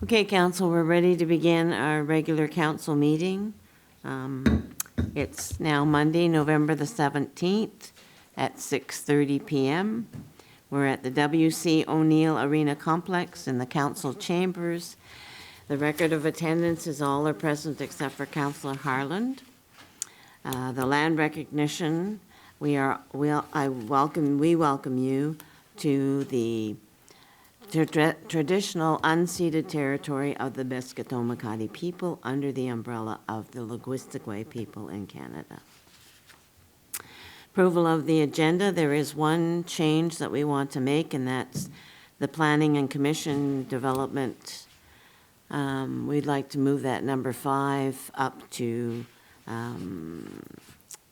Okay, council, we're ready to begin our regular council meeting. It's now Monday, November the 17th at 6:30 p.m. We're at the W.C. O'Neill Arena Complex in the council chambers. The record of attendance is all are present except for Councillor Harland. The land recognition, we welcome you to the traditional unceded territory of the Peskotomuhkati people under the umbrella of the Linguistic Way people in Canada. Approval of the agenda. There is one change that we want to make, and that's the Planning and Commission Development. We'd like to move that number 5 up to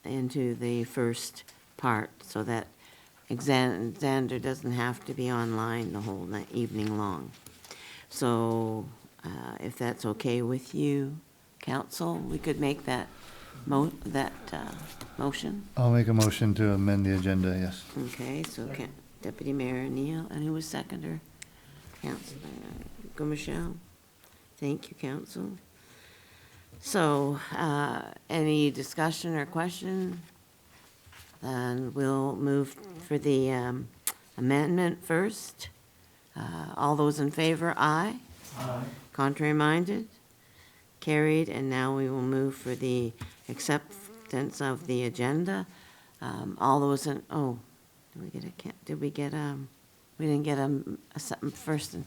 into the first part so that Xander doesn't have to be online the whole evening long. So if that's okay with you, council, we could make that motion. I'll make a motion to amend the agenda, yes. Okay, so Deputy Mayor Neal, and who was seconder? Councillor Michelle. Thank you, council. So any discussion or question? Then we'll move for the amendment first. All those in favor, aye. Aye. Contrary minded? Carried. And now we will move for the acceptance of the agenda. All those in, we didn't get a first,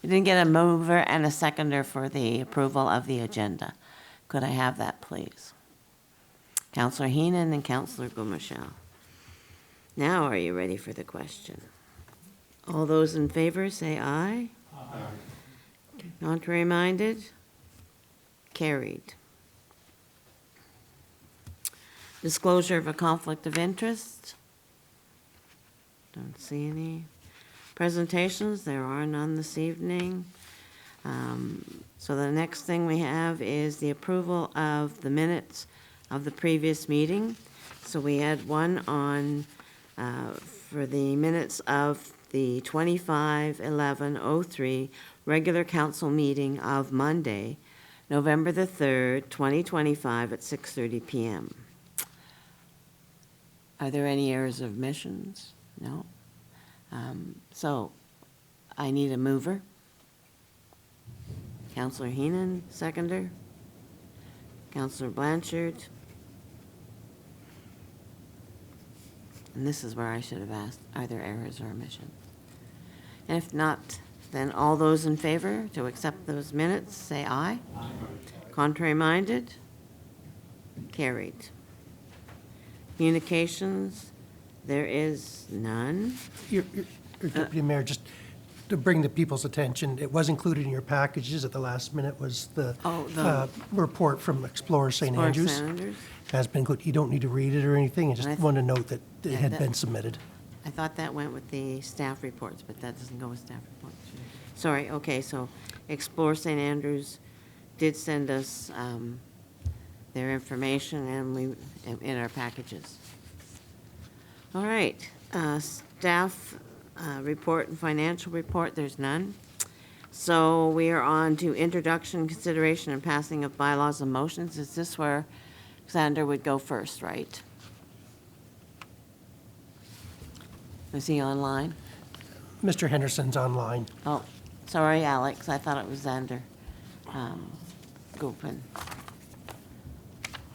we didn't get a mover and a seconder for the approval of the agenda. Could I have that, please? Councillor Heenan and Councillor Michelle. Now, are you ready for the question? All those in favor say aye. Aye. Contrary minded? Carried. Disclosure of a conflict of interest? Don't see any. Presentations? There are none this evening. So the next thing we have is the approval of the minutes of the previous meeting. So we had one on for the minutes of the 25/11/03 regular council meeting of Monday, November the 3rd, 2025 at 6:30 p.m. Are there any errors or omissions? No. So I need a mover. Councillor Heenan, seconder. Councillor Blanchard. And this is where I should have asked, are there errors or omissions? And if not, then all those in favor to accept those minutes, say aye. Aye. Contrary minded? Carried. Communications, there is none. Your Deputy Mayor, just to bring the people's attention, it was included in your packages at the last minute was the report from Explorers St. Andrews. Has been included. You don't need to read it or anything. I just want to note that it had been submitted. I thought that went with the staff reports, but that doesn't go with staff reports. Sorry, okay, so Explore St. Andrews did send us their information and in our packages. All right, staff report and financial report, there's none. So we are on to introduction, consideration, and passing of bylaws and motions. Is this where Xander would go first, right? Is he online? Mr. Henderson's online. Oh, sorry, Alex. I thought it was Xander. Gopin.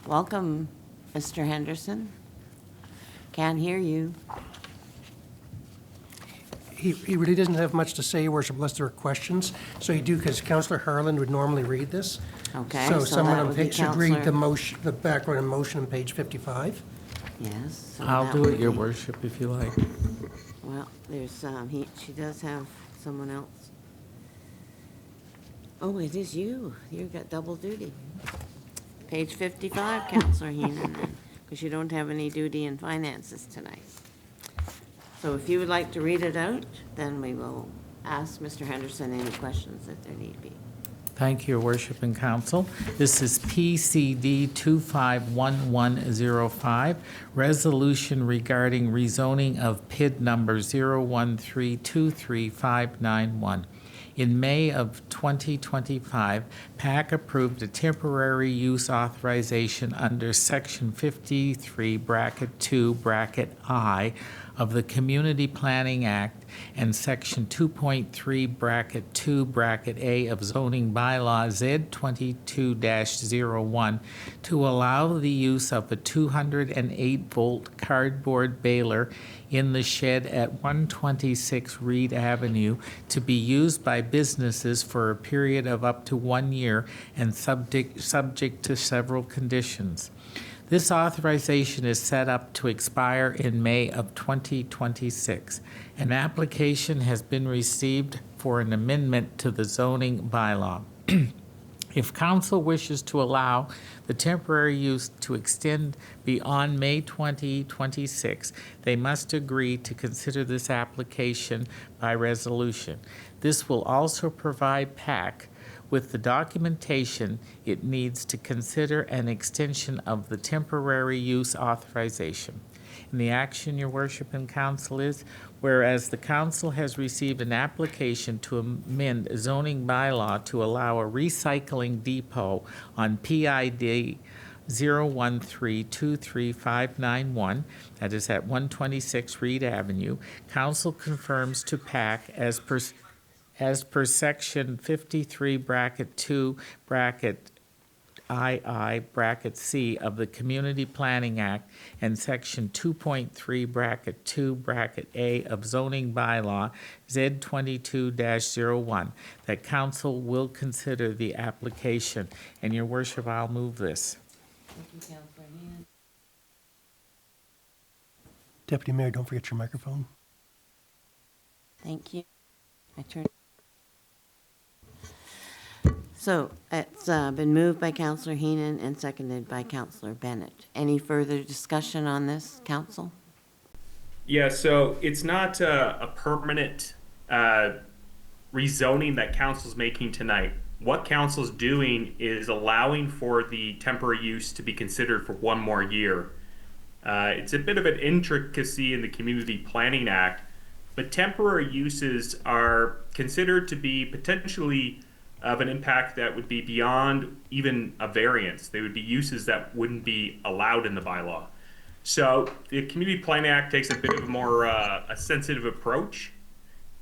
Welcome, Mr. Henderson. Can't hear you. He really doesn't have much to say, Your Worship, unless there are questions. So you do, because Councillor Harland would normally read this. Okay. So someone that on would be page should read the Councillor- motion, the background and motion on page 55. Yes. so I'll that do would it, Your be- Worship, if you like. Well, there's, she does have someone else. Oh, it is you. You've got double duty. Page 55, Councillor Heenan, because you don't have any duty in finances tonight. So if you would like to read it out, then we will ask Mr. Henderson any questions that there need be. Thank you, Your Worship and Council. This is PCD 251105, resolution regarding rezoning of PID number 013233591. In May of 2025, PAC approved a temporary use authorization under Section 53, Bracket 2, Bracket I of the Community Planning Act and Section 2.3, Bracket 2, Bracket A of Zoning Bylaw Z22-01 to allow the use of a 208-volt cardboard baler in the shed at 126 Reed Avenue to be used by businesses for a period of up to 1 year and subject to several conditions. This authorization is set up to expire in May of 2026. An application has been received for an amendment to the zoning bylaw. If council wishes to allow the temporary use to extend beyond May 2026, they must agree to consider this application by resolution. This will also provide PAC with the documentation it needs to consider an extension of the temporary use authorization. And the action, Your Worship and Council, is whereas the council has received an application to amend zoning bylaw to allow a recycling depot on PID 013-23591, that is at 126 Reed Avenue, council confirms to PAC as per Section 53, Bracket 2, Bracket II, Bracket C of the Community Planning Act and Section 2.3, Bracket 2, Bracket A of Zoning Bylaw Z22-01, that council will consider the application. And Your Worship, I'll move this. Thank you, Councillor Hand. Deputy Mayor, don't forget your microphone. Thank you. I turn. So it's been moved by Councillor Heenan and seconded by Councillor Bennett. Any further discussion on this, council? Yeah, so it's not a permanent rezoning that council's making tonight. What council's doing is allowing for the temporary use to be considered for 1 more year. It's a bit of an intricacy in the Community Planning Act, but temporary uses are considered to be potentially of an impact that would be beyond even a variance. They would be uses that wouldn't be allowed in the bylaw. So the Community Planning Act takes a bit of a more a sensitive approach,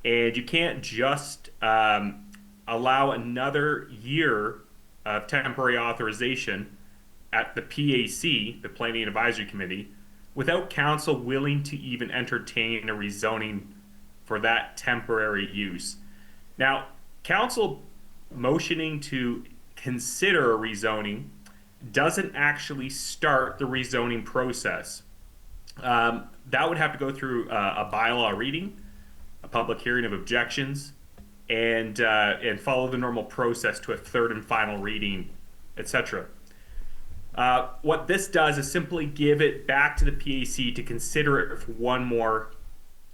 and you can't just allow another year of temporary authorization at the PAC, the Planning Advisory Committee, without council willing to even entertain a rezoning for that temporary use. Now, council motioning to consider a rezoning doesn't actually start the rezoning process. That would have to go through a bylaw reading, a public hearing of objections, and follow the normal process to a third and final reading, etc. What this does is simply give it back to the PAC to consider it for 1 more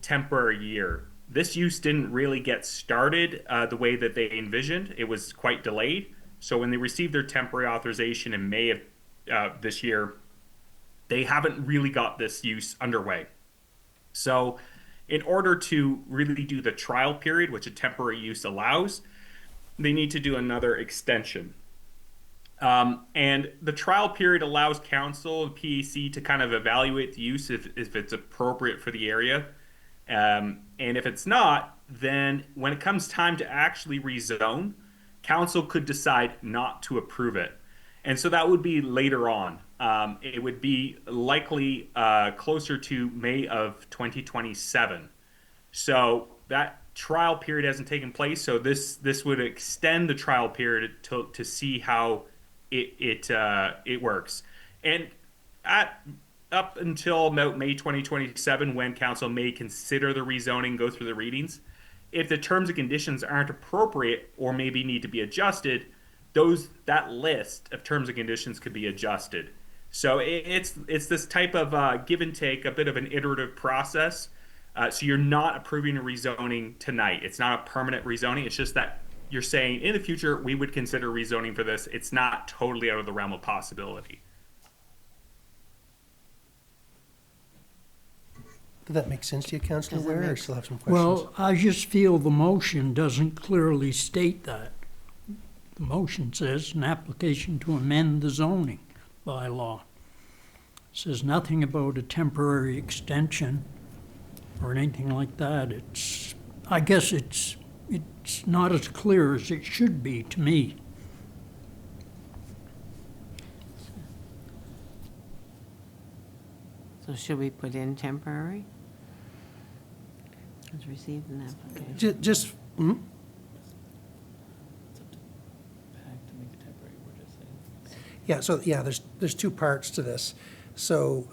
temporary year. This use didn't really get started the way that they envisioned. It was quite delayed. So when they received their temporary authorization in May of this year, they haven't really got this use underway. So in order to really do the trial period, which a temporary use allows, they need to do another extension. And the trial period allows council and PAC to kind of evaluate the use if it's appropriate for the area. And if it's not, then when it comes time to actually rezone, council could decide not to approve it. And so that would be later on. It would be likely closer to May of 2027. So that trial period hasn't taken place. So this would extend the trial period to see how it works. And up until about May 2027, when council may consider the rezoning, go through the readings, if the terms and conditions aren't appropriate or maybe need to be adjusted, that list of terms and conditions could be adjusted. So it's this type of give and take, a bit of an iterative process. So you're not approving a rezoning tonight. It's not a permanent rezoning. It's just that you're saying in the future we would consider rezoning for this. It's not totally out of the realm of possibility. Did that make sense to you, Councillor Does that Ware, or make still have some questions? Well, I just feel the motion doesn't clearly state that. The motion says an application to amend the zoning bylaw. Says nothing about a temporary extension or anything like that. I guess it's not as clear as it should be to me. So should we put in temporary? Has received an application. Just, hmm? Yeah, so, yeah, there's two parts to this. So,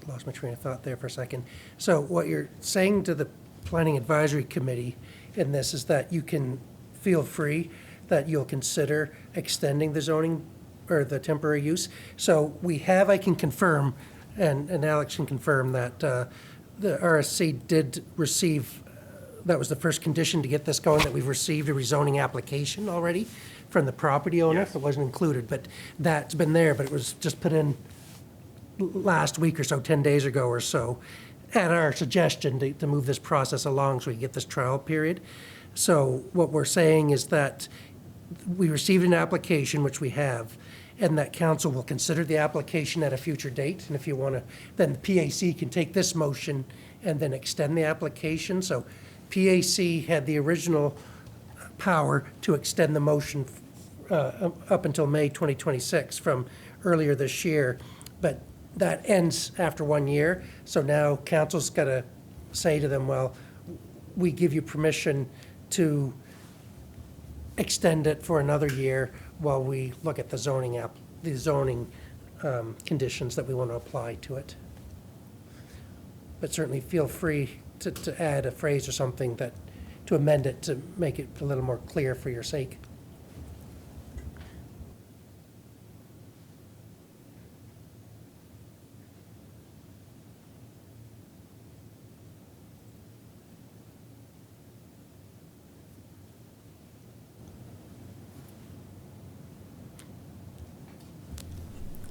lost my train of thought there for a second. So what you're saying to the Planning Advisory Committee in this is that you can feel free that you'll consider extending the zoning or the temporary use. So we have, I can confirm, and Alex can confirm that the RSC did receive, that was the first condition to get this going, that we've received a rezoning application already from the property owner. Yes. It wasn't included, but that's been there, but it was just put in last week or so, 10 days ago or so, at our suggestion to move this process along so we can get this trial period. So what we're saying is that we received an application, which we have, and that council will consider the application at a future date. And if you want to, then the PAC can take this motion and then extend the application. So PAC had the original power to extend the motion up until May 2026 from earlier this year. But that ends after 1 year. So now council's got to say to them, well, we give you permission to extend it for another year while we look at the zoning conditions that we want to apply to it. But certainly feel free to add a phrase or something to amend it to make it a little more clear for your sake.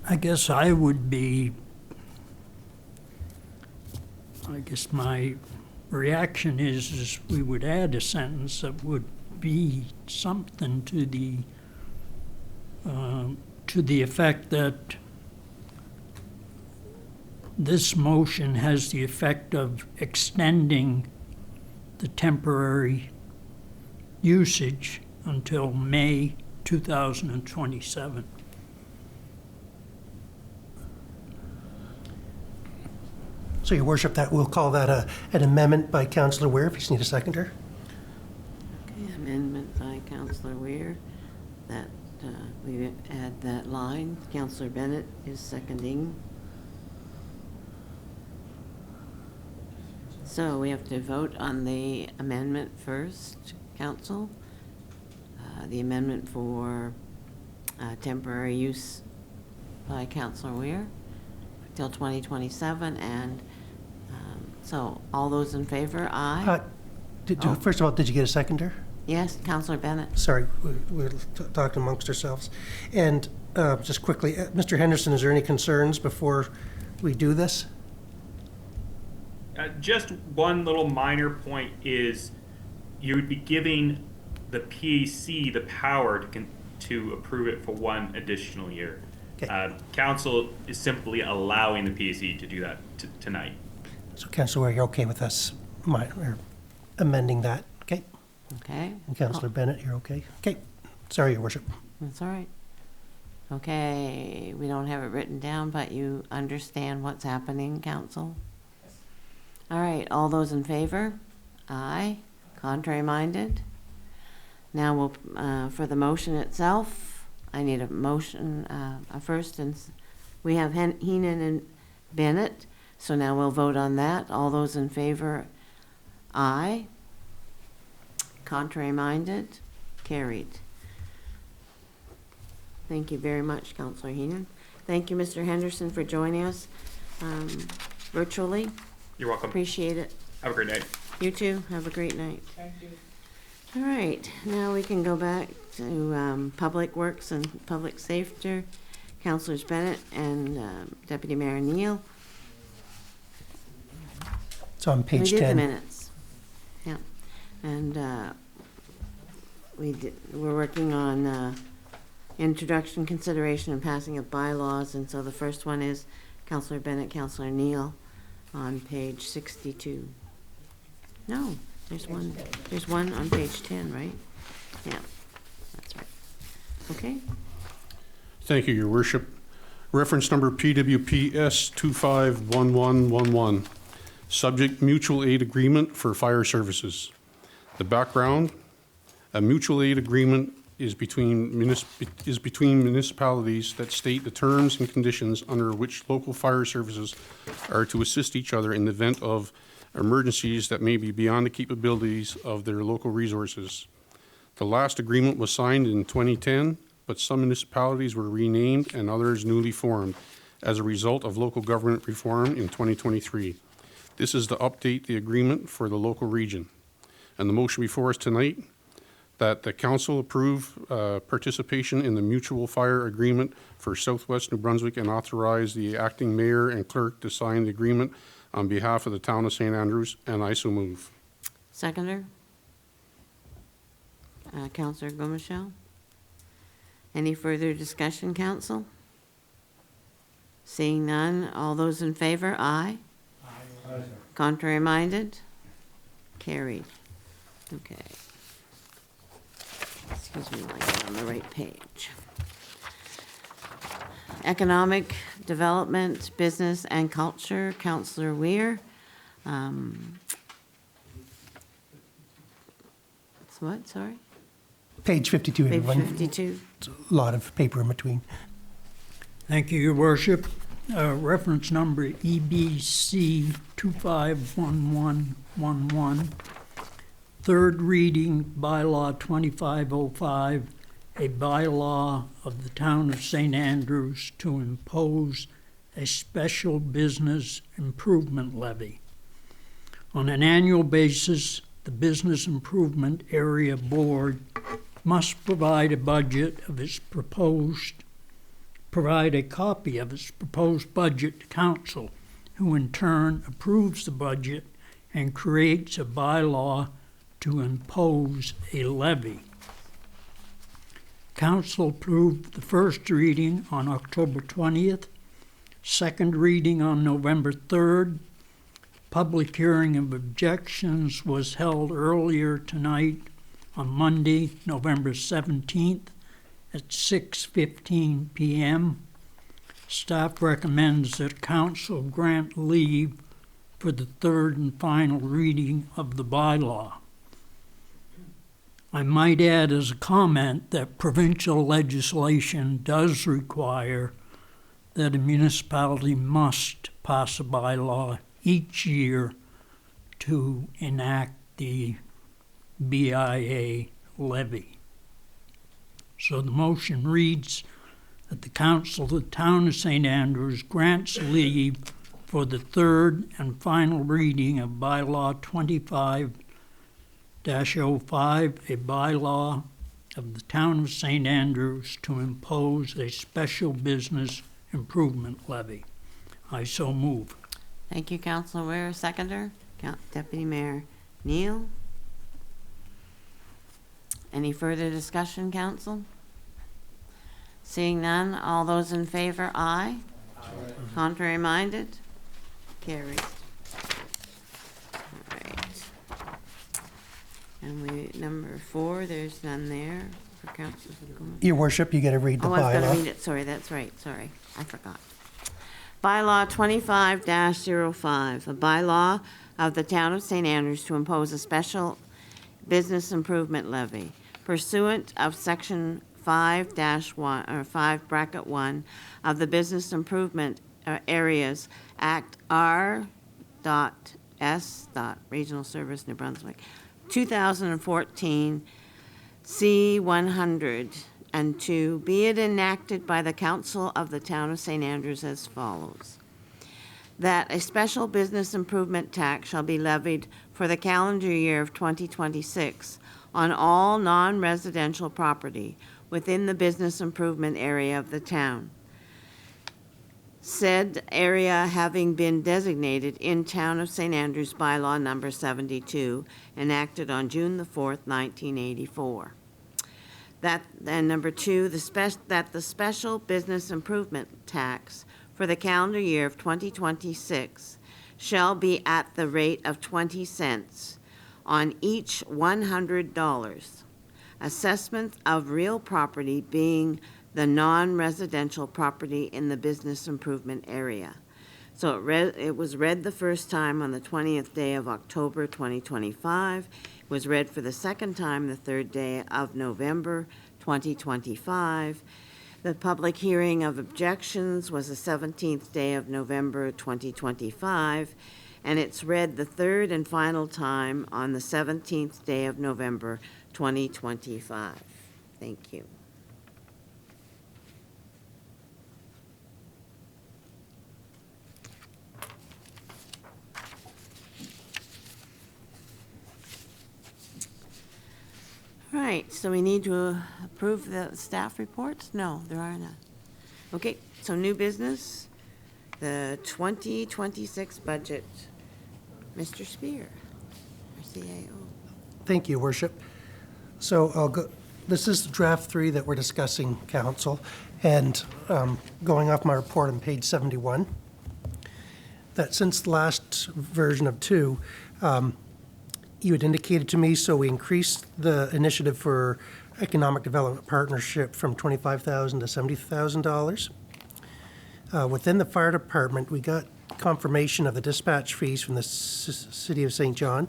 I guess my reaction is we would add a sentence that would be something to the effect that this motion has the effect of extending the temporary usage until May 2027. So, Your Worship, that we'll call that an amendment by Councillor Ware, if you just need a seconder. Okay, amendment by Councillor Weir, that we add that line. Councillor Bennett is seconding. So we have to vote on the amendment first, council. The amendment for temporary use by Councillor Weir till 2027, and so all those in favor, aye? First of all, did you get a seconder? Yes, Councillor Bennett. Sorry, we're talking amongst ourselves. And just quickly, Mr. Henderson, is there any concerns before we do this? Just one little minor point is you would be giving the PAC the power to approve it for one additional year. Okay. Council is simply allowing the PAC to do that tonight. So, Councillor Ware, you're okay with us amending that? Okay. Okay. And Councillor Bennett, you're okay? Okay. Sorry, Your Worship. That's all right. Okay, we don't have it written down, but you understand what's happening, council? All right, all those in favor? Aye. Contrary minded? Now we'll, for the motion itself, I need a motion, first, and we have Heenan and Bennett, so now we'll vote on that. All those in favor? Aye. Contrary minded? Carried. Thank you very much, Councillor Heenan. Thank you, Mr. Henderson, for joining us virtually. You're welcome. Appreciate it. Have a great night. You too. Have a great night. Thank you. All right, now we can go back to Public Works and Public Safety. Councillors Bennett and Deputy Mayor Neal. It's on page We did the 10. minutes. Yeah. And we're working on introduction, consideration, and passing of bylaws. And so the first one is Councillor Bennett, Councillor Neal on page 62. No, there's one on page 10, right? Yeah, that's right. Okay. Thank you, Your Worship. Reference number PWPS 251111. Subject mutual aid agreement for fire services. The background, a mutual aid agreement is between municipalities that state the terms and conditions under which local fire services are to assist each other in the event of emergencies that may be beyond the capabilities of their local resources. The last agreement was signed in 2010, but some municipalities were renamed and others newly formed as a result of local government reform in 2023. This is to update the agreement for the local region. And the motion before us tonight, that the council approve participation in the mutual fire agreement for Southwest New Brunswick and authorize the acting mayor and clerk to sign the agreement on behalf of the town of St. Andrews, and I so move. Seconder? Councillor Gomichelle? Any further discussion, council? Seeing none, all those in favor, aye. Aye. Contrary minded? Carried. Okay. Excuse me, like I'm on the right page. Economic Development, Business and Culture, Councillor Weir. It's what, sorry? Page 52, Page everyone. 52. It's a lot of paper in between. Thank you, Your Worship. Reference number EBC 251111. Third reading, bylaw 2505, a bylaw of the town of St. Andrews to impose a special business improvement levy. On an annual basis, the Business Improvement Area Board must provide a copy of its proposed budget to council, who in turn approves the budget and creates a bylaw to impose a levy. Council approved the first reading on October 20th, second reading on November 3rd. Public hearing of objections was held earlier tonight on Monday, November 17th at 6:15 p.m. Staff recommends that council grant leave for the third and final reading of the bylaw. I might add as a comment that provincial legislation does require that a municipality must pass a bylaw each year to enact the BIA levy. So the motion reads that the council of the town of St. Andrews grants leave for the third and final reading of bylaw 25-05, a bylaw of the town of St. Andrews to impose a special business improvement levy. I so move. Thank you, Councillor Ware. Seconder? Deputy Mayor Neal? Any further discussion, council? Seeing none, all those in favor, aye. Aye. Contrary minded? Carried. All right. And number 4, there's none there for council. Your Worship, you got to read the Oh, I've got to bylaw. read it. Sorry, that's right. Sorry, I forgot. Bylaw 25-05, a bylaw of the town of St. Andrews to impose a special business improvement levy pursuant of section 5-1 or 5(1) of the Business Improvement Areas Act R.S. Regional Service New Brunswick 2014 C-102, be it enacted by the Council of the Town of St. Andrews as follows. That a special business improvement tax shall be levied for the calendar year of 2026 on all non-residential property within the business improvement area of the town. said area having been designated in Town of St. Andrews Bylaw Number 72, enacted on June the 4th, 1984. And number 2, that the special business improvement tax for the calendar year of 2026 shall be at the rate of 20 cents on each $100. Assessment of real property being the non-residential property in the business improvement area. So it was read the first time on the 20th day of October 2025. It was read for the second time the 3rd day of November 2025. The public hearing of objections was the 17th day of November 2025, and it's read the third and final time on the 17th day of November 2025. Thank you. All right, so we need to approve the staff reports? No, there are none. Okay, so new business, the 2026 budget. Mr. Spear, our CAO. Thank you, Worship. So I'll go, this is draft 3 that we're discussing, Council, and going off my report on page 71, that since the last version of 2, you had indicated to me, so we increased the initiative for Economic Development Partnership from $25,000 to $70,000. Within the fire department, we got confirmation of the dispatch fees from the City of St. John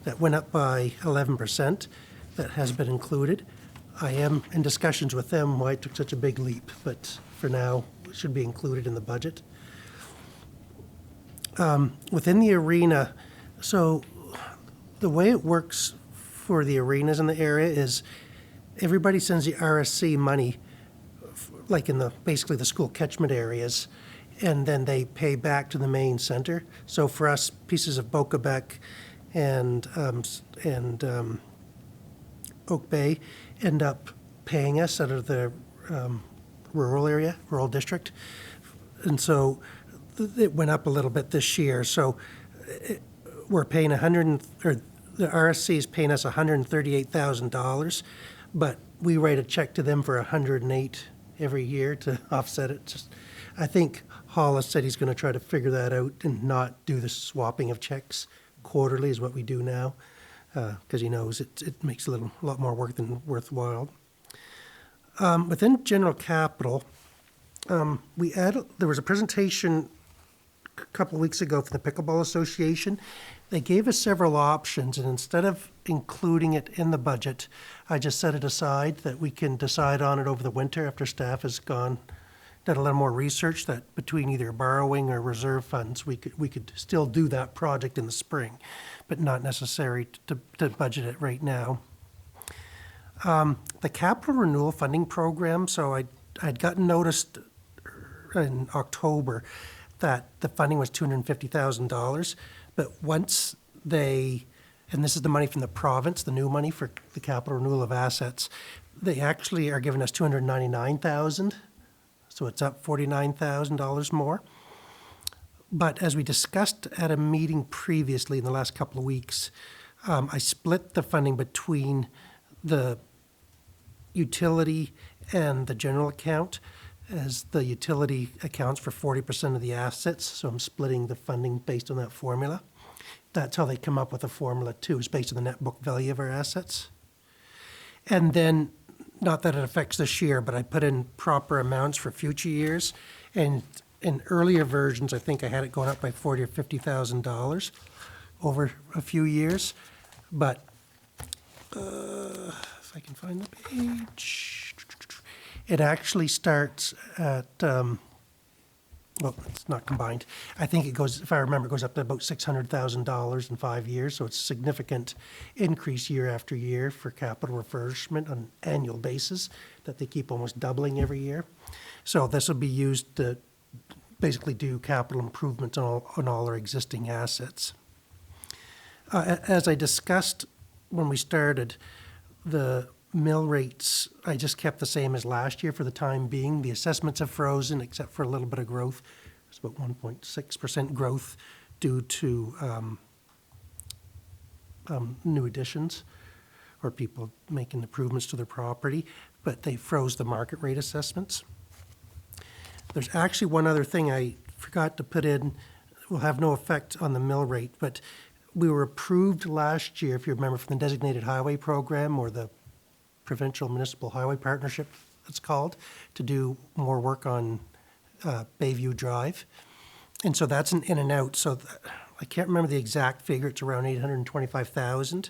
that went up by 11%. That has been included. I am in discussions with them why it took such a big leap, but for now, it should be included in the budget. Within the arena, so the way it works for the arenas in the area is everybody sends the RSC money, like in basically the school catchment areas, and then they pay back to the main center. So for us, pieces of Boca Bec and Oak Bay end up paying us out of the rural district. And so it went up a little bit this year. So we're paying the RSC is paying us $138,000, but we write a check to them for $108,000 every year to offset it. I think Hollis said he's going to try to figure that out and not do the swapping of checks quarterly is what we do now, because he knows it makes a lot more work than worthwhile. Within general capital, there was a presentation a couple of weeks ago from the Pickleball Association. They gave us several options, and instead of including it in the budget, I just set it aside that we can decide on it over the winter after staff has done a little more research, that between either borrowing or reserve funds, we could still do that project in the spring, but not necessary to budget it right now. The capital renewal funding program, so I'd gotten noticed in October that the funding was $250,000, but once and this is the money from the province, the new money for the capital renewal of assets, they actually are giving us $299,000, so it's up $49,000 more. But as we discussed at a meeting previously in the last couple of weeks, I split the funding between the utility and the general account, as the utility accounts for 40% of the assets, so I'm splitting the funding based on that formula. That's how they come up with a formula too, is based on the net book value of our assets. And then, not that it affects this year, but I put in proper amounts for future years. And in earlier versions, I think I had it going up by $40,000 or $50,000 over a few years. But if I can find the page, it actually starts at, well, it's not combined. I think it goes, if I remember, it goes up to about $600,000 in 5 years. So it's a significant increase year after year for capital refurbishment on an annual basis that they keep almost doubling every year. So this will be used to basically do capital improvements on all our existing assets. As I discussed when we started, the mill rates, I just kept the same as last year for the time being. The assessments have frozen except for a little bit of growth It's about 1.6% growth due to new additions or people making improvements to their property, but they froze the market rate assessments. There's actually one other thing I forgot to put in, will have no effect on the mill rate, but we were approved last year, if you remember, from the Designated Highway Program or the Provincial Municipal Highway Partnership, it's called, to do more work on Bayview Drive. And so that's an in and out. So I can't remember the exact figure. It's around $825,000.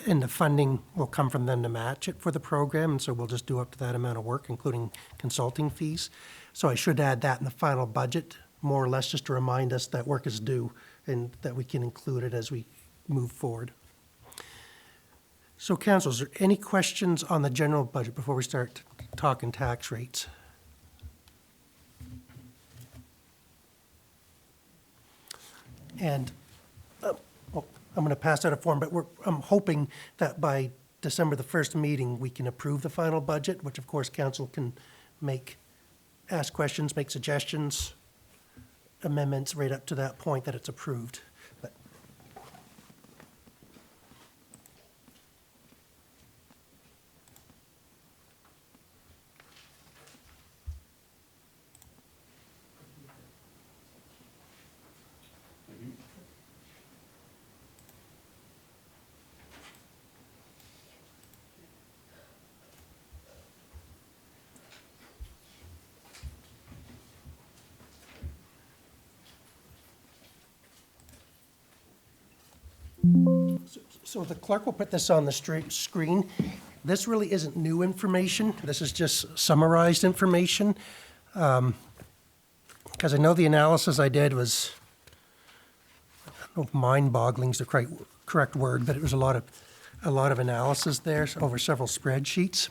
And the funding will come from them to match it for the program. And so we'll just do up to that amount of work, including consulting fees. So I should add that in the final budget, more or less just to remind us that work is due and that we can include it as we move forward. So council, is there any questions on the general budget before we start talking tax rates? And I'm going to pass out a form, but I'm hoping that by December the 1st meeting, we can approve the final budget, which of course council can ask questions, make suggestions, amendments right up to that point that it's approved. But so the clerk will put this on the screen. This really isn't new information. This is just summarized information. Because I know the analysis I did was, I don't know if mind-boggling is the correct word, but it was a lot of analysis there over several spreadsheets.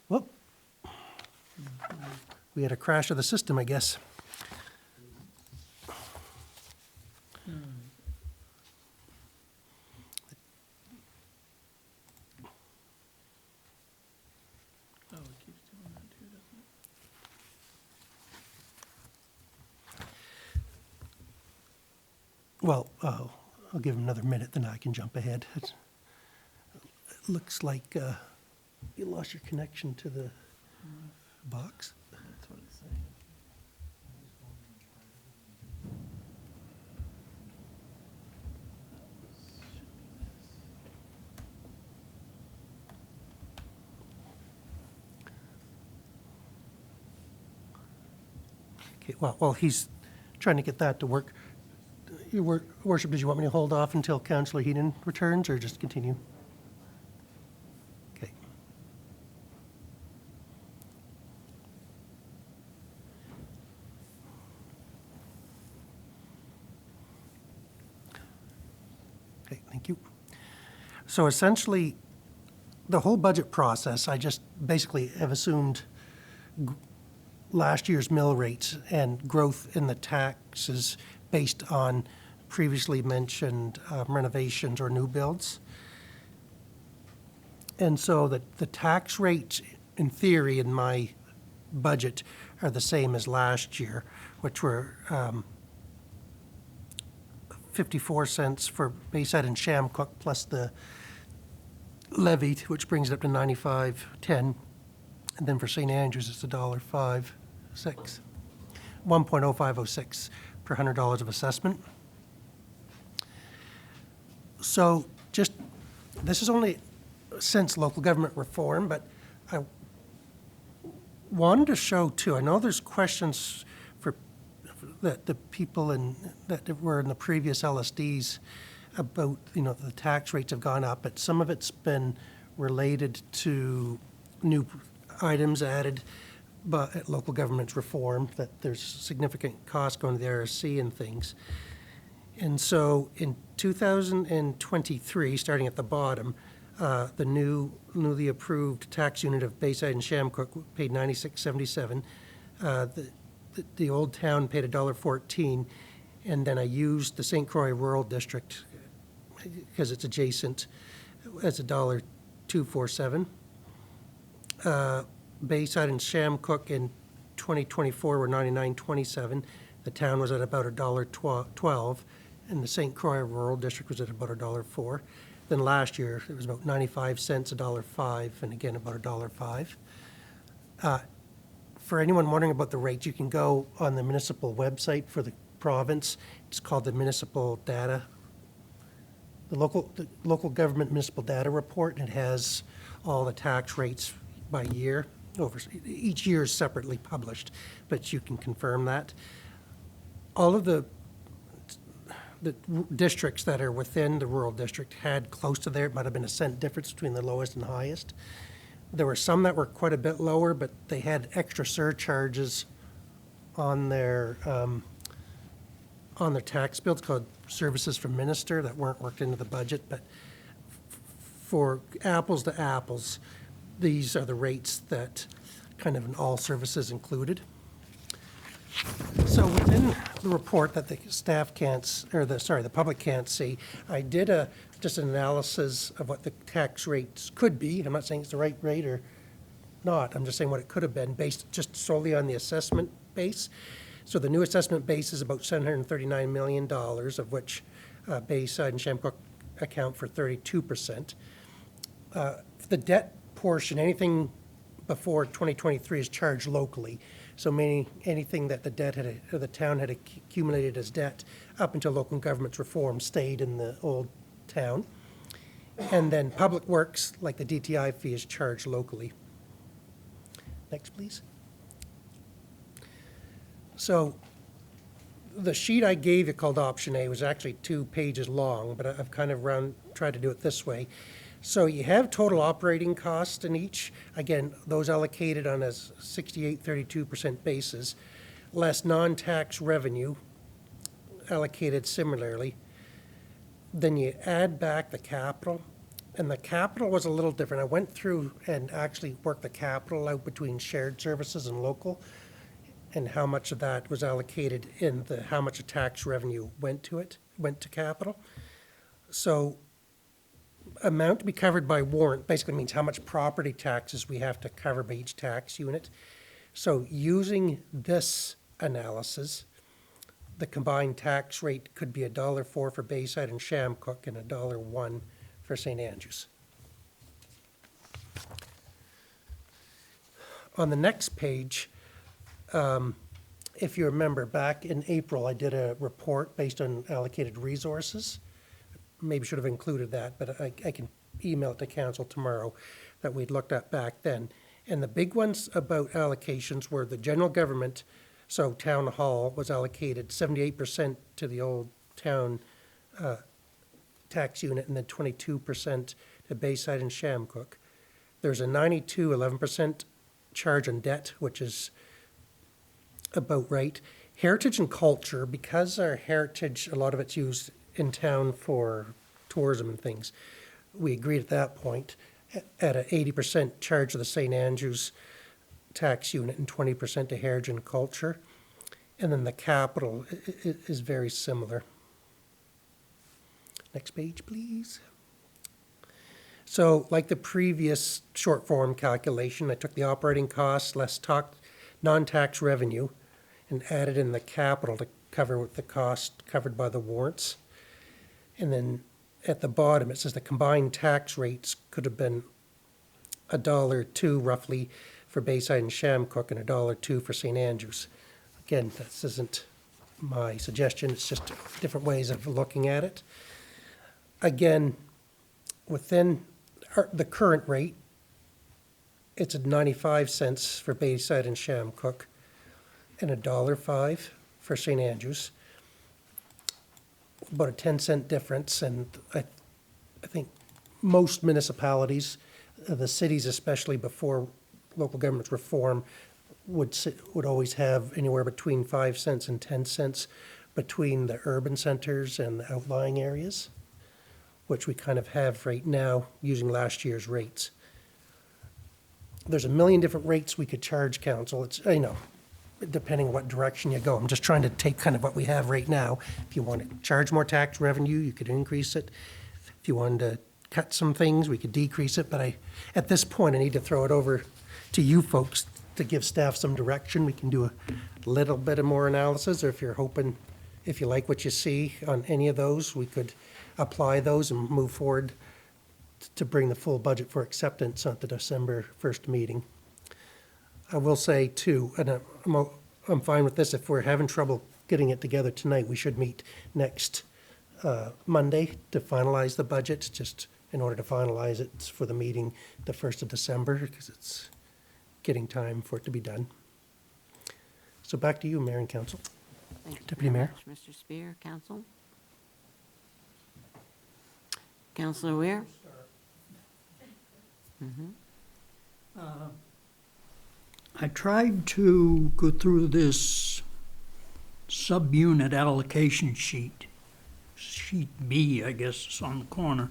Whoop. We had a crash of the system, I guess. Well, I'll give him another minute, then I can jump ahead. It looks like you lost your connection to the box. That's what it's saying. Okay, well, while he's trying to get that to work, Your Worship, did you want me to hold off until Councillor Heaton returns, or just continue? Okay. Okay, thank you. So essentially, the whole budget process, I just basically have assumed last year's mill rates and growth in the taxes based on previously mentioned renovations or new builds. And so the tax rates, in theory, in my budget are the same as last year, which were 54 cents for Bayside and Shamcook plus the levy, which brings it up to 95.10. And then for St. Andrews, it's $1.56, 1.0506 per $100 of assessment. So just, this is only since local government reform, but I wanted to show too, I know there's questions for that the people that were in the previous LSDs about, the tax rates have gone up, but some of it's been related to new items added but local government's reform, that there's significant costs going to the RSC and things. And so in 2023, starting at the bottom, the newly approved tax unit of Bayside and Shamcook paid $96.77. The old town paid $1.14, and then I used the St. Croix Rural District because it's adjacent as $1.247. Bayside and Shamcook in 2024 were $99.27. The town was at about $1.12, and the St. Croix Rural District was at about $1.04. Then last year, it was about 95 cents, $1.05, and again, about $1.05. For anyone wondering about the rates, you can go on the municipal website for the province. It's called the Municipal Data, the local government municipal data report, and it has all the tax rates by year. Each year is separately published, but you can confirm that. All of the districts that are within the rural district had close to there. It might have been a cent difference between the lowest and highest. There were some that were quite a bit lower, but they had extra surcharges on their tax bills called services from minister that weren't worked into the budget. But for apples to apples, these are the rates that kind of in all services included. So within the report that the staff can't, or the public can't see, I did just an analysis of what the tax rates could be. I'm not saying it's the right rate or not. I'm just saying what it could have been based just solely on the assessment base. So the new assessment base is about $739 million, of which Bayside and Shamrock account for 32%. The debt portion, anything before 2023 is charged locally. So meaning anything that the town had accumulated as debt up until local government's reform stayed in the old town. And then public works, like the DTI fee, is charged locally. Next, please. So the sheet I gave you called Option A was actually 2 pages long, but I've kind of tried to do it this way. So you have total operating costs in each. Again, those allocated on a 68-32% basis, less non-tax revenue allocated similarly. Then you add back the capital, and the capital was a little different. I went through and actually worked the capital out between shared services and local, and how much of that was allocated in how much of tax revenue went to capital. So amount to be covered by warrant basically means how much property taxes we have to cover by each tax unit. So using this analysis, the combined tax rate could be $1.04 for Bayside and Shamrock and $1.01 for St. Andrews. On the next page, if you remember, back in April, I did a report based on allocated resources. Maybe should have included that, but I can email it to council tomorrow that we'd looked at back then. And the big ones about allocations were the general government, so town hall was allocated 78% to the old town tax unit and then 22% to Bayside and Shamrock. There's a 11% charge on debt, which is about right. Heritage and culture, because our heritage, a lot of it's used in town for tourism and things, we agreed at that point at an 80% charge of the St. Andrews tax unit and 20% to heritage and culture. And then the capital is very similar. Next page, please. So like the previous short form calculation, I took the operating costs less non-tax revenue and added in the capital to cover the cost covered by the warrants. And then at the bottom, it says the combined tax rates could have been $1.02 roughly for Bayside and Shamrock and $1.02 for St. Andrews. Again, this isn't my suggestion, it's just different ways of looking at it. Again, within the current rate, it's at 95 cents for Bayside and Shamrock and $1.05 for St. Andrews. About a 10-cent difference, and I think most municipalities, the cities especially before local government reform, would always have anywhere between 5 cents and 10 cents between the urban centers and the outlying areas, which we kind of have right now using last year's rates. There's a million different rates we could charge council. It's, depending on what direction you go. I'm just trying to take kind of what we have right now. If you want to charge more tax revenue, you could increase it. If you wanted to cut some things, we could decrease it. But at this point, I need to throw it over to you folks to give staff some direction. We can do little bit of more analysis, or if you're hoping, if you like what you see on any of those, we could apply those and move forward to bring the full budget for acceptance at the December 1st meeting. I will say too, and I'm fine with this, if we're having trouble getting it together tonight, we should meet next Monday to finalize the budget, just in order to finalize it for the meeting the 1st of December, because it's getting time for it to be done. So back to you, Mayor and Council. Thank you Deputy very Mayor. much, Mr. Spear. Council? Councillor Weir? I tried to go through this subunit allocation sheet, sheet B, I guess it's on the corner,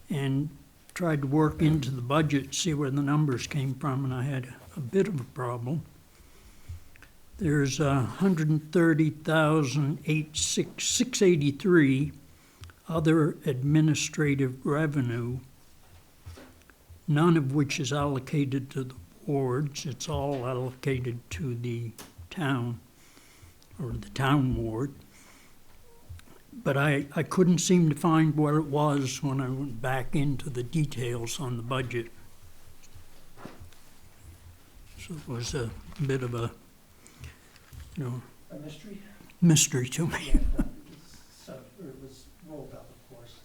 and tried to work into the budget, see where the numbers came from, and I had a bit of a problem. There's 130,683 other administrative revenue, none of which is allocated to the wards. It's all allocated to the town, or the town ward. But I couldn't seem to find what it was when I went back into the details on the budget. So it was a bit of a, A mystery? mystery to me. So, it was rolled up, of course.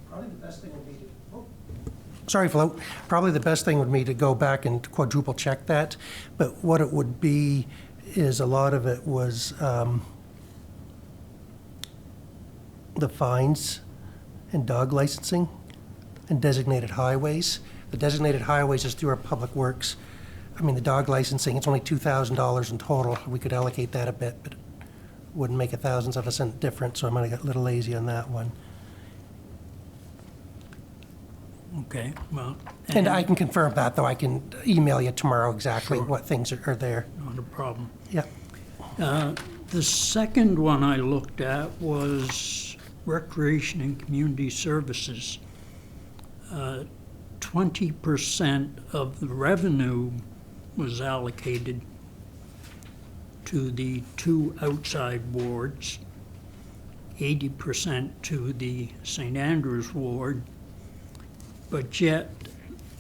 Probably the best thing would be to, sorry, Flo, probably the best thing would be to go back and quadruple check that, but what it would be is a lot of it was the fines and dog licensing and designated highways. The designated highways is through our public works. I mean, the dog licensing, it's only $2,000 in total. We could allocate that a bit, but it wouldn't make a thousandth of a cent difference, so I might have got a little lazy on that one. Okay, well. And I can confirm that, though. I can email you tomorrow exactly Sure. what things are there. Not a problem. Yeah. The second one I looked at was Recreation and Community Services. 20% of the revenue was allocated to the two outside wards, 80% to the St. Andrews ward, but yet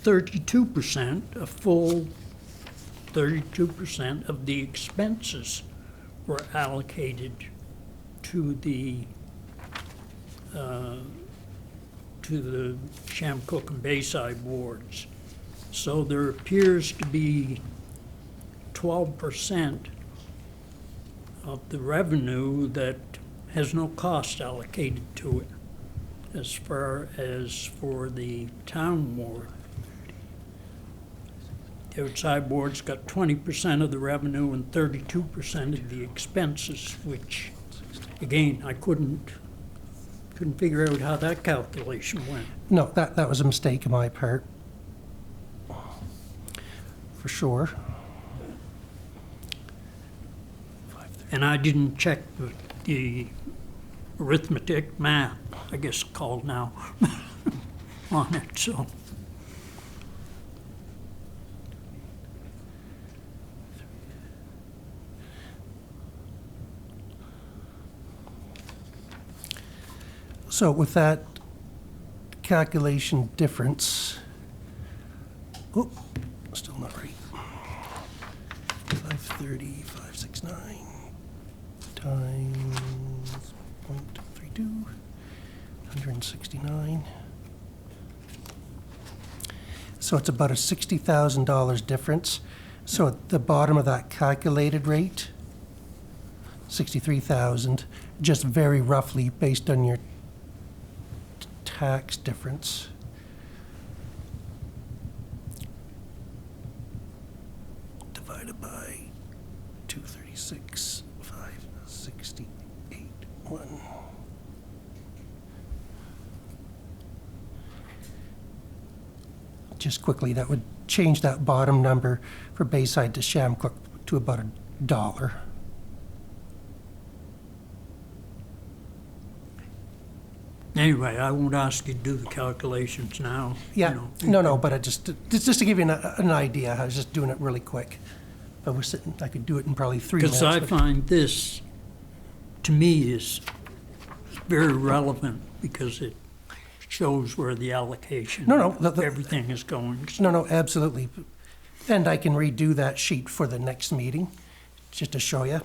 32%, a full 32% of the expenses were allocated to the Shamcook and Bayside wards. So there appears to be 12% of the revenue that has no cost allocated to it, as far as for the town ward. The outside ward's got 20% of the revenue and 32% of the expenses, which, again, I couldn't figure out how that calculation went. No, that was a mistake on my part. For sure. And I didn't check the arithmetic, math, I guess called now, on it, so. So with that calculation difference, oh, still not right. 530, 569 times 0.32, 169. So it's about a $60,000 difference. So at the bottom of that calculated rate, 63,000, just very roughly based on your tax difference. Divided by 236, 568, 1. Just quickly, that would change that bottom number for Bayside to Shamcook to about $1. Anyway, I won't ask you to do the calculations now. you Yeah, know. no, but just to give you an idea, I was just doing it really quick. If I was sitting, I could do it in probably 3 minutes. Because I but- find this, to me, is very relevant because it shows where the allocation No, of everything is going. No, absolutely. And I can redo that sheet for the next meeting, just to show you.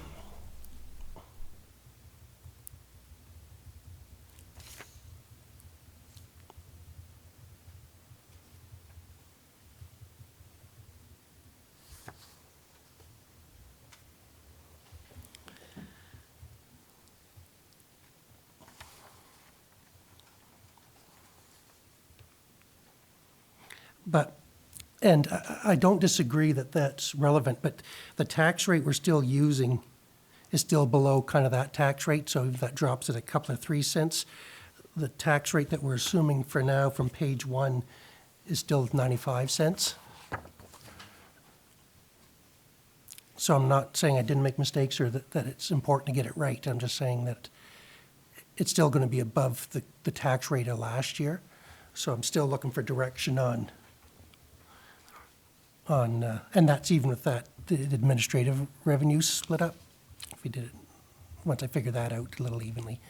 But, and I don't disagree that that's relevant, but the tax rate we're still using is still below kind of that tax rate, so that drops at a couple of 3 cents. The tax rate that we're assuming for now from page 1 is still 95 cents. So I'm not saying I didn't make mistakes or that it's important to get it right. I'm just saying that it's still going to be above the tax rate of last year. So I'm still looking for direction on, and that's even with that, the administrative revenue split up. If we did it, once I figure that out a little evenly.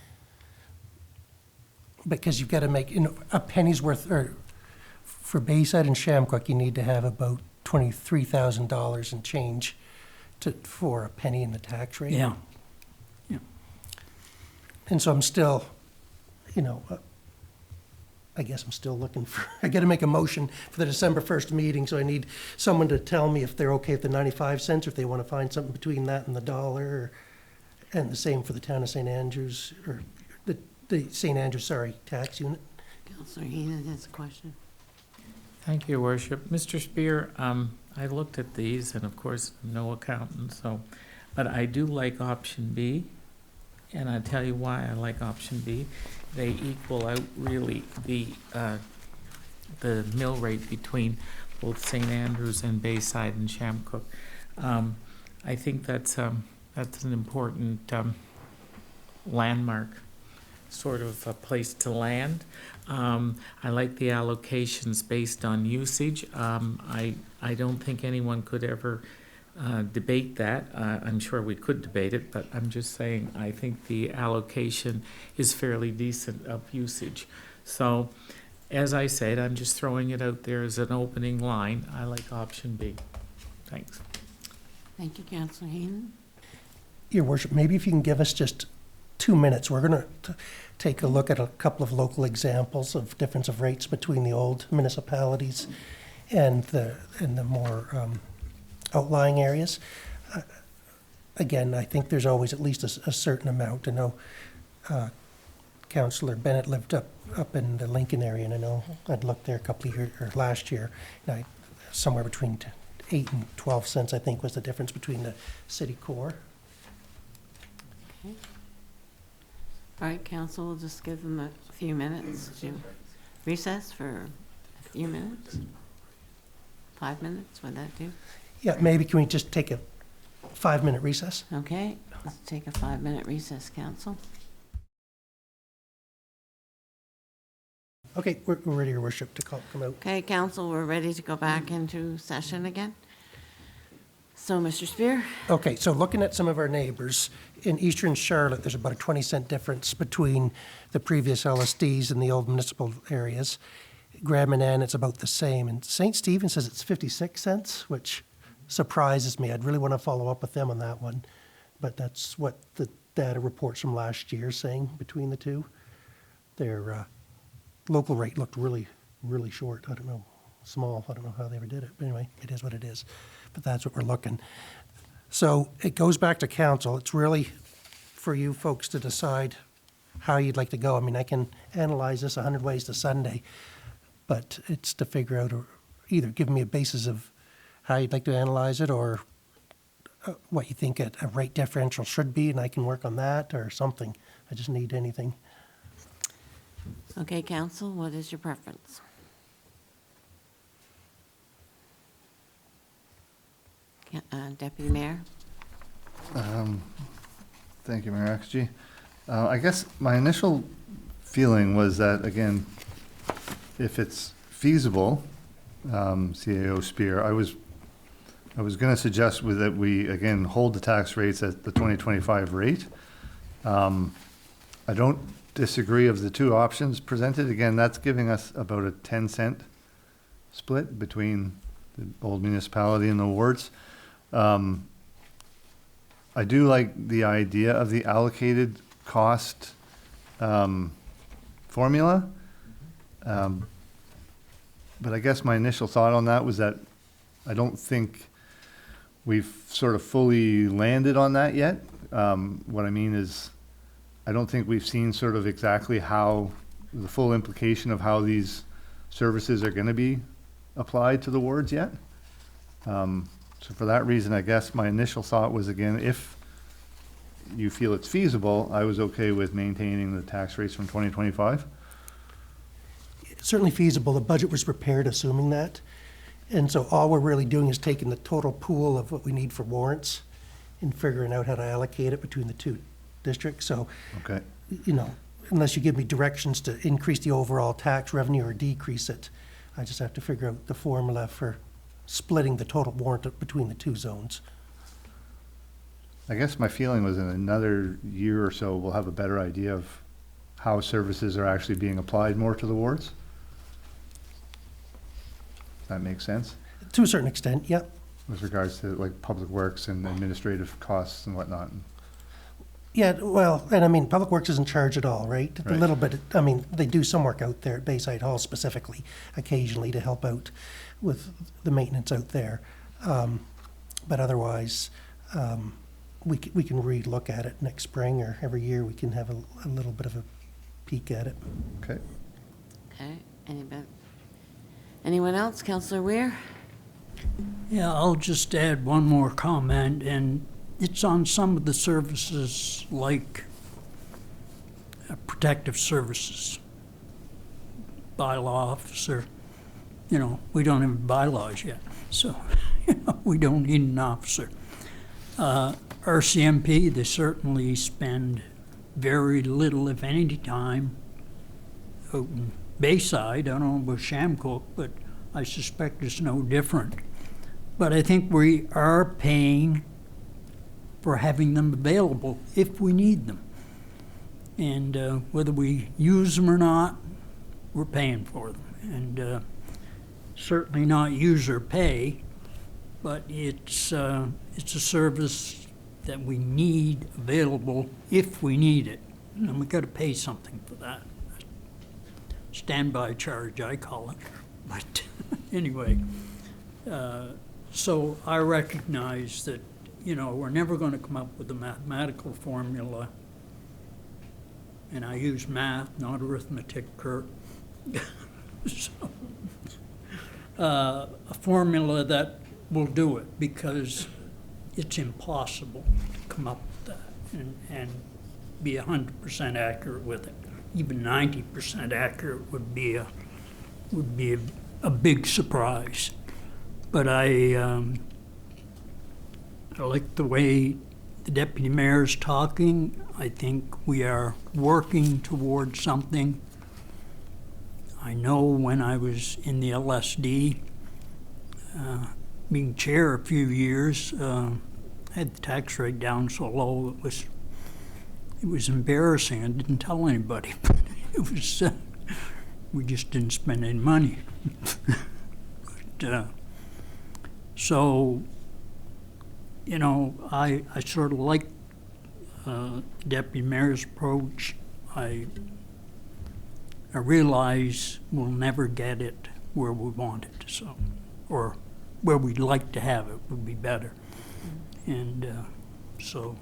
Because you've got to make, a penny's worth, or for Bayside and Shamrock, you need to have about $23,000 and change for a penny in the tax rate. Yeah. And so I'm still, I guess I'm still looking for, I got to make a motion for the December 1st meeting, so I need someone to tell me if they're okay with the 95 cents, or if they want to find something between that and the dollar, and the same for the town of St. Andrews, or the St. Andrews, tax unit. Councillor Heenan has a question. Thank you, Worship. Mr. Spear, I looked at these, and of course, I'm no accountant, but I do like option B, and I'll tell you why I like option B. They equal out really the mill rate between both St. Andrews and Bayside and Shamrock. I think that's an important landmark, sort of a place to land. I like the allocations based on usage. I don't think anyone could ever debate that. I'm sure we could debate it, but I'm just saying I think the allocation is fairly decent of usage. So, as I said, I'm just throwing it out there as an opening line. I like option B. Thanks. Thank you, Councillor Heenan. Your Worship, maybe if you can give us just 2 minutes, we're going to take a look at a couple of local examples of difference of rates between the old municipalities and the more outlying areas. Again, I think there's always at least a certain amount. I know Councillor Bennett lived up in the Lincoln area, and I know I'd looked there a couple of years, or last year, and somewhere between 8 and 12 cents, I think, was the difference between the city core. Okay. All right, council, we'll just give them a few minutes to recess for a few minutes. 5 minutes, would that do? Yeah, maybe can we just take a 5-minute recess? Okay, let's take a 5-minute recess, council. Okay, we're ready, Your Worship, to come out. Okay, council, we're ready to go back into session again. So, Mr. Spear? Okay, so looking at some of our neighbors, in eastern Charlotte, there's about a 20-cent difference between the previous LSDs and the old municipal areas. Grabmanan, it's about the same. And St. Stephen says it's 56 cents, which surprises me. I'd really want to follow up with them on that one. But that's what the data reports from last year saying between the two. Their local rate looked really, really short. I don't know, small. I don't know how they ever did it. But anyway, it is what it is. But that's what we're looking. So it goes back to council. It's really for you folks to decide how you'd like to go. I mean, I can analyze this 100 ways to Sunday, but it's to figure out, or either give me a basis of how you'd like to analyze it, or what you think a rate differential should be, and I can work on that, or something. I just need anything. Okay, council, what is your preference? Deputy Mayor? Thank you, Mayor Axge. I guess my initial feeling was that, again, if it's feasible, CAO Spear, I was going to suggest that we, again, hold the tax rates at the 2025 rate. I don't disagree of the two options presented. Again, that's giving us about a 10-cent split between the old municipality and the wards. I do like the idea of the allocated cost formula. But I guess my initial thought on that was that I don't think we've sort of fully landed on that yet. What I mean is, I don't think we've seen sort of exactly how the full implication of how these services are going to be applied to the wards yet. So for that reason, I guess my initial thought was, again, if you feel it's feasible, I was okay with maintaining the tax rates from 2025. It's certainly feasible. The budget was prepared assuming that. And so all we're really doing is taking the total pool of what we need for warrants and figuring out how to allocate it between the two districts. So, Okay. you know, unless you give me directions to increase the overall tax revenue or decrease it, I just have to figure out the formula for splitting the total warrant between the two zones. I guess my feeling was in another year or so, we'll have a better idea of how services are actually being applied more to the wards. That makes sense To a certain extent, yep. with regards to like public works and administrative costs and whatnot. Yeah, well, and I mean, Public Works isn't charged at all, right? A Right. little bit, I mean, they do some work out there at Bayside Hall specifically, occasionally to help out with the maintenance out there. But otherwise, we can relook at it next spring, or every year we can have a little bit of a peek at it. Okay. Okay, anyone else? Councillor Weir? Yeah, I'll just add one more comment, and it's on some of the services like protective services, bylaw officer. You know, we don't have bylaws yet, so we don't need an officer. RCMP, they certainly spend very little, if any, time out in Bayside. I don't know about Shamcook, but I suspect it's no different. But I think we are paying for having them available if we need them. And whether we use them or not, we're paying for them. And certainly not user pay, but it's a service that we need available if we need it. And we got to pay something for that. Standby charge, I call it. But anyway, so I recognize that, you know, we're never going to come up with a mathematical formula. And I use math, not arithmetic, Kurt. So, a formula that will do it, because it's impossible to come up with that and be 100% accurate with it. Even 90% accurate would be a big surprise. But I like the way the deputy mayor's talking. I think we are working towards something. I know when I was in the LSD, being chair a few years, I had the tax rate down so low it was embarrassing. I didn't tell anybody, but it was we just didn't spend any money. But, so, you know, I sort of like Deputy Mayor's approach. I realize we'll never get it where we want it, so, or where we'd like to have it would be better. And so.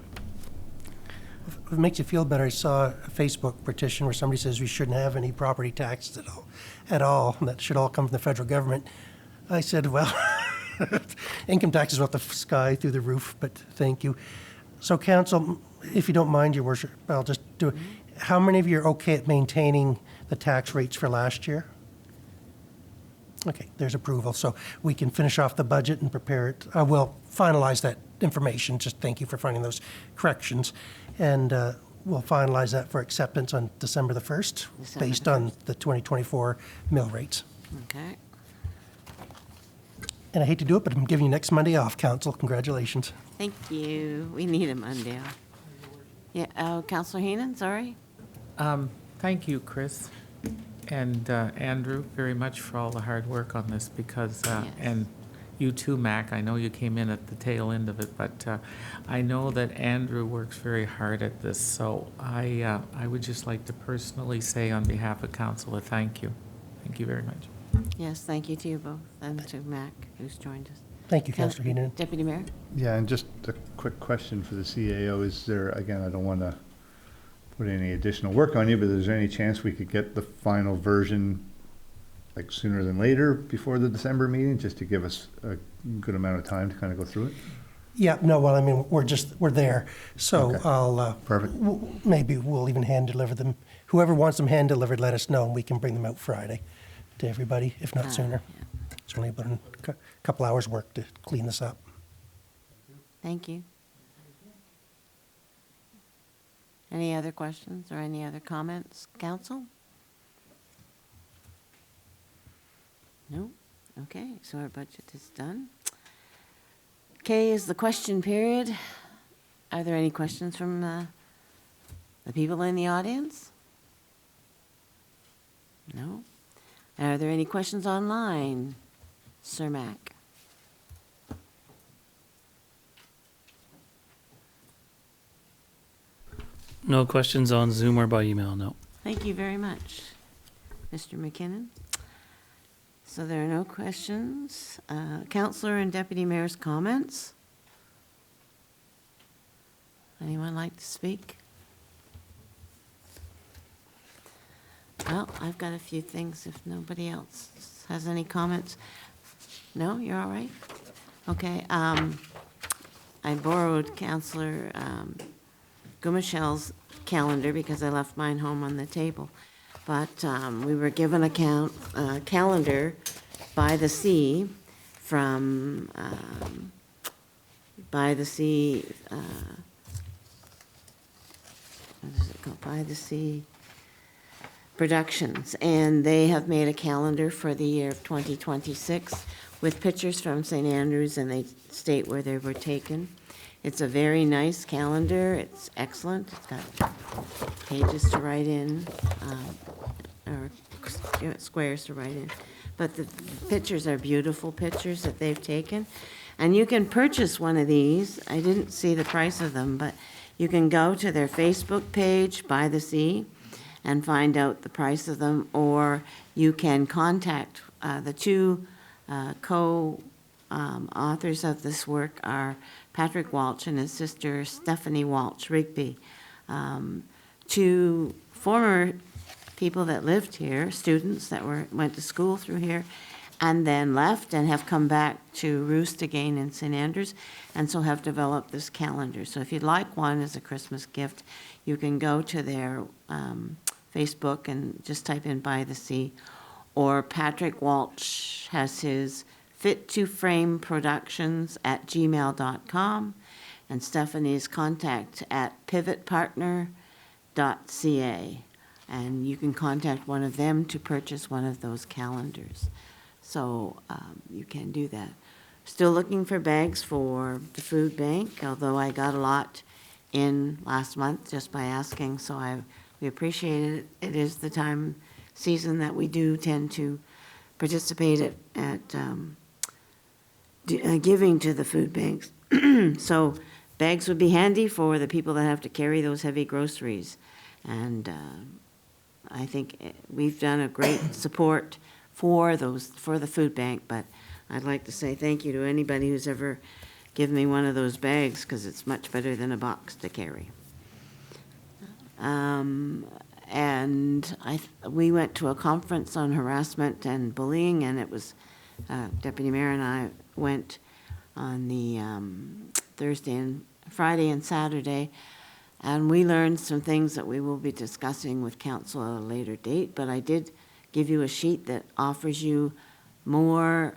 If it makes you feel better, I saw a Facebook petition where somebody says we shouldn't have any property taxes at all, and that should all come from the federal government. I said, well, income taxes are up the sky through the roof, but thank you. So council, if you don't mind, your worship, I'll just do it. How many of you are okay at maintaining the tax rates for last year? Okay, there's approval, so we can finish off the budget and prepare it. We'll finalize that information, just thank you for finding those corrections. And we'll finalize that for acceptance on December the 1st, December based the on the 2024 mill rates. Okay. And I hate to do it, but I'm giving you next Monday off, Council. Congratulations. Thank you. We need a Monday off. Yeah, Councillor Heenan, sorry? Thank you, Chris, and Andrew, very much for all the hard work on this, because, Yes. and you too, Mac, I know you came in at the tail end of it, but I know that Andrew works very hard at this, so I would just like to personally say on behalf of council, a thank you. Thank you very much. Yes, thank you to you both, and to Mac, who's joined us. Thank you, Councillor Heenan. Deputy Mayor? Yeah, and just a quick question for the CAO. Is there, again, I don't want to put any additional work on you, but is there any chance we could get the final version like sooner than later before the December meeting, just to give us a good amount of time to kind of go through it? Yeah, no, well, I mean, we're there. So Okay. I'll, Perfect. maybe we'll even hand deliver them. Whoever wants them hand delivered, let us know, and we can bring them out Friday to everybody, if not sooner. Yeah. It's only about a couple hours' work to clean this up. Thank you. Any other questions or any other comments, council? No? Okay, so our budget is done. K is the question period. Are there any questions from the people in the audience? No? Are there any questions online, Sir Mac? No questions on Zoom or by email, no. Thank you very much, Mr. McKinnon. So there are no questions. Councillor and Deputy Mayor's comments? Anyone like to speak? Well, I've got a few things if nobody else has any comments. No, you're all right? Okay, I borrowed Councillor Gumachel's calendar because I left mine home on the table. But we were given a calendar by the sea from By the Sea, what is it called? By the Sea Productions. And they have made a calendar for the year of 2026 with pictures from St. Andrews, and they state where they were taken. It's a very nice calendar. It's excellent. It's got pages to write in, or squares to write in. But the pictures are beautiful pictures that they've taken. And you can purchase one of these. I didn't see the price of them, but you can go to their Facebook page, By the Sea, and find out the price of them, or you can contact the two authors of this work are Patrick Walsh and his sister Stephanie Walsh Rigby, two former people that lived here, students that went to school through here, and then left and have come back to roost again in St. Andrews, and so have developed this calendar. So if you'd like one as a Christmas gift, you can go to their Facebook and just type in By the Sea, or Patrick Walsh has his fit2frameproductions@gmail.com, and Stephanie's contact at pivotpartner.ca. And you can contact one of them to purchase one of those calendars. So you can do that. Still looking for bags for the food bank, although I got a lot in last month just by asking, so we appreciate it. It is the season that we do tend to participate at giving to the food banks. So bags would be handy for the people that have to carry those heavy groceries. And I think we've done a great support for the food bank, but I'd like to say thank you to anybody who's ever given me one of those bags, because it's much better than a box to carry. And we went to a conference on harassment and bullying, and it was Deputy Mayor and I went on the Thursday and Friday and Saturday, and we learned some things that we will be discussing with council at a later date. But I did give you a sheet that offers you more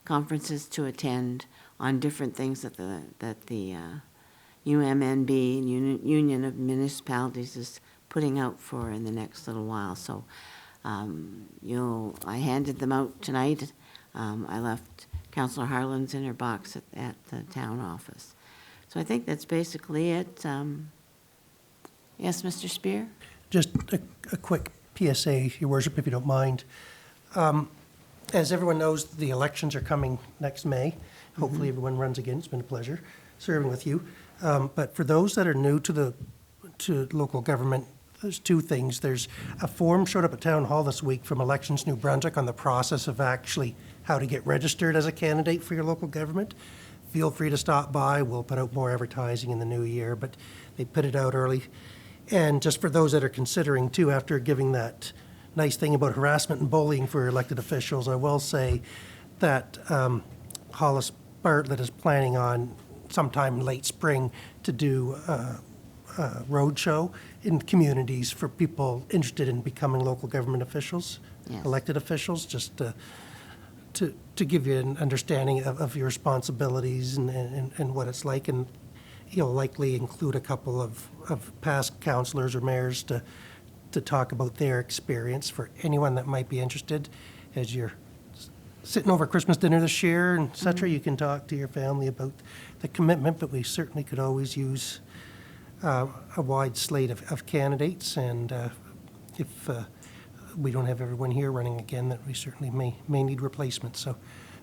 conferences to attend on different things that the UMNB, Union of Municipalities, is putting out for in the next little while. So I handed them out tonight. I left Councillor Harlan's in her box at the town office. So I think that's basically it. Yes, Mr. Spear? Just a quick PSA, Your Worship, if you don't mind. As everyone knows, the elections are coming next May. Hopefully everyone runs again. It's been a pleasure serving with you. But for those that are new to local government, there's two things. There's a form showed up at Town Hall this week from Elections New Brunswick on the process of actually how to get registered as a candidate for your local government. Feel free to stop by. We'll put out more advertising in the new year, but they put it out early. And just for those that are considering too, after giving that nice thing about harassment and bullying for elected officials, I will say that Hollis Bartlett is planning on sometime in late spring to do a road show in communities for people interested in becoming local government officials, Yes. elected officials, just to give you an understanding of your responsibilities and what it's like. And he'll likely include a couple of past councillors or mayors to talk about their experience for anyone that might be interested. As you're sitting over Christmas dinner this year and et cetera, you can talk to your family about the commitment, but we certainly could always use a wide slate of candidates. And if we don't have everyone here running again, that we certainly may need replacements. So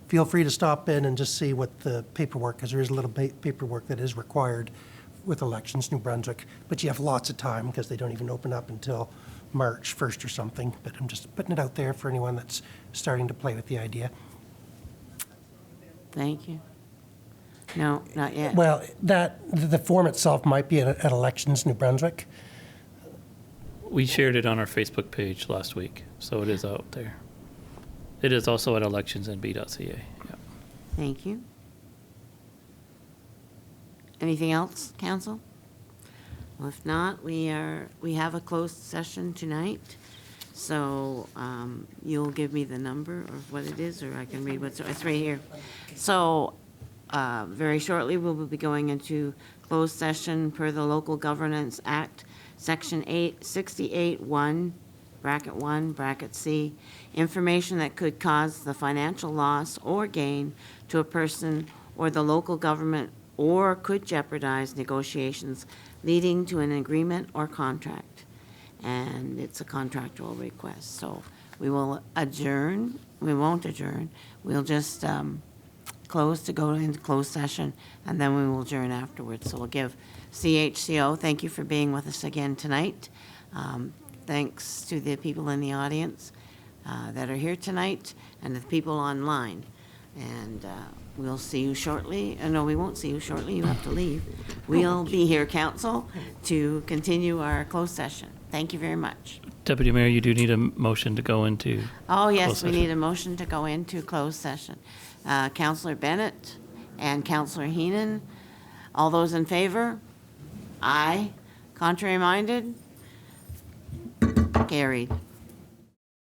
feel free to stop in and just see what the paperwork, because there is a little paperwork that is required with Elections New Brunswick, but you have lots of time because they don't even open up until March 1st or something. But I'm just putting it out there for anyone that's starting to play with the idea. Thank you. No, not yet. Well, the form itself might be at Elections New Brunswick. We shared it on our Facebook page last week, so it is out there. It is also at electionsnb.ca. Yeah. Thank you. Anything else, council? Well, if not, we have a closed session tonight. So you'll give me the number of what it is, or I can read it's right here. So very shortly, we will be going into closed session per the Local Governance Act, Section 868(1), bracket 1, bracket C, information that could cause the financial loss or gain to a person or the local government or could jeopardize negotiations leading to an agreement or contract. And it's a contractual request. So we will adjourn. We won't adjourn. We'll just close to go into closed session, and then we will adjourn afterwards. So we'll give CHCO, thank you for being with us again tonight. Thanks to the people in the audience that are here tonight and the people online. And we'll see you shortly. No, we won't see you shortly. You have to leave. We'll be here, council, to continue our closed session. Thank you very much. Deputy Mayor, you do need a motion to go into. Oh, yes, closed we session. need a motion to go into closed session. Councillor Bennett and Councillor Heenan, all those in favor? Aye. Contrary minded? Carried.